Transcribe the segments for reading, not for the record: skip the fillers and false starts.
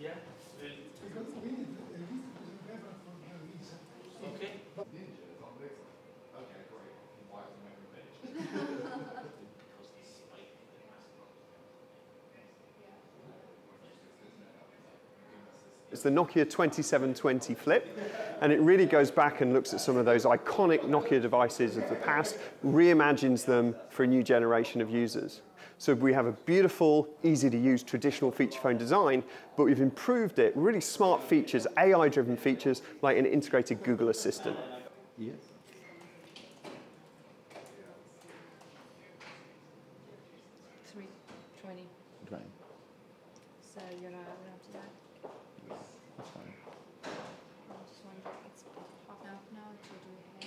Yeah. Okay. It's the Nokia 2720 Flip, and it really goes back and looks at some of those iconic Nokia devices of the past, reimagines them for a new generation of users. So we have a beautiful, easy-to-use traditional feature phone design, but we've improved it, really smart features, AI-driven features, like an integrated Google Assistant. Yes. 3:20. 20. So you're not up to that? That's fine. I just wonder, it's half an hour now to do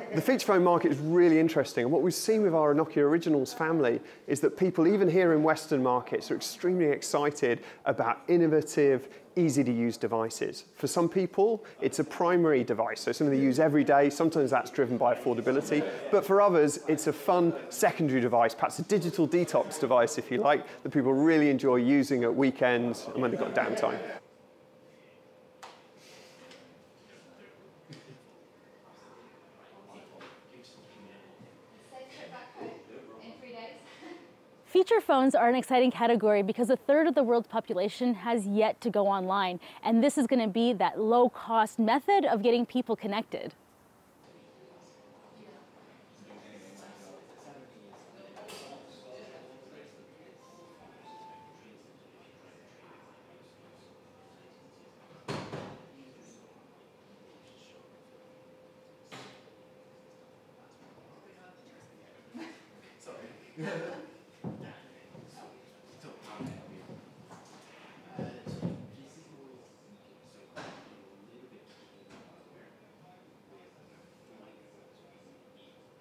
hair. The feature phone market is really interesting, and what we've seen with our Nokia Originals family is that people, even here in Western markets, are extremely excited about innovative, easy-to-use devices. For some people, it's a primary device, so something they use every day. Sometimes that's driven by affordability, but for others, it's a fun secondary device, perhaps a digital detox device, if you like, that people really enjoy using at weekends and when they've got downtime. Feature phones are an exciting category because a third of the world's population has yet to go online, and this is going to be that low-cost method of getting people connected.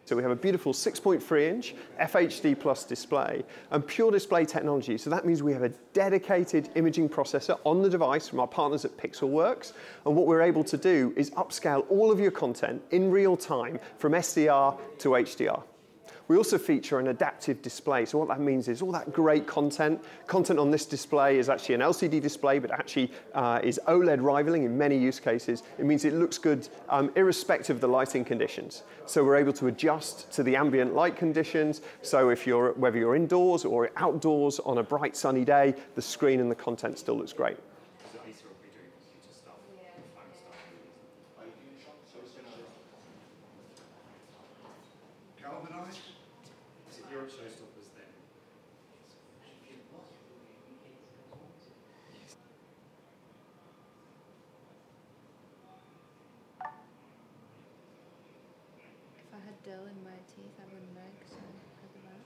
So we have a beautiful 6.3-inch FHD Plus display and pure display technology. So that means we have a dedicated imaging processor on the device from our partners at Pixelworks. And what we're able to do is upscale all of your content in real time from SDR to HDR. We also feature an adaptive display. So what that means is all that great content on this display is actually an LCD display, but actually is OLED rivaling in many use cases. It means it looks good irrespective of the lighting conditions. So we're able to adjust to the ambient light conditions. So whether you're indoors or outdoors on a bright sunny day, the screen and the content still looks great. If I had Dell in my teeth, I wouldn't know because I had the mouth.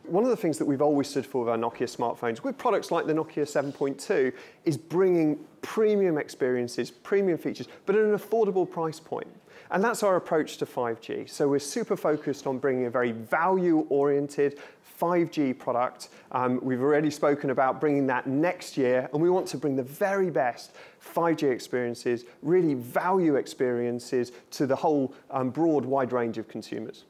One of the things that we've always stood for with our Nokia smartphones, with products like the Nokia 7.2, is bringing premium experiences, premium features, but at an affordable price point. And that's our approach to 5G. So we're super focused on bringing a very value-oriented 5G product. We've already spoken about bringing that next year, and we want to bring the very best 5G experiences, really value experiences to the whole broad, wide range of consumers.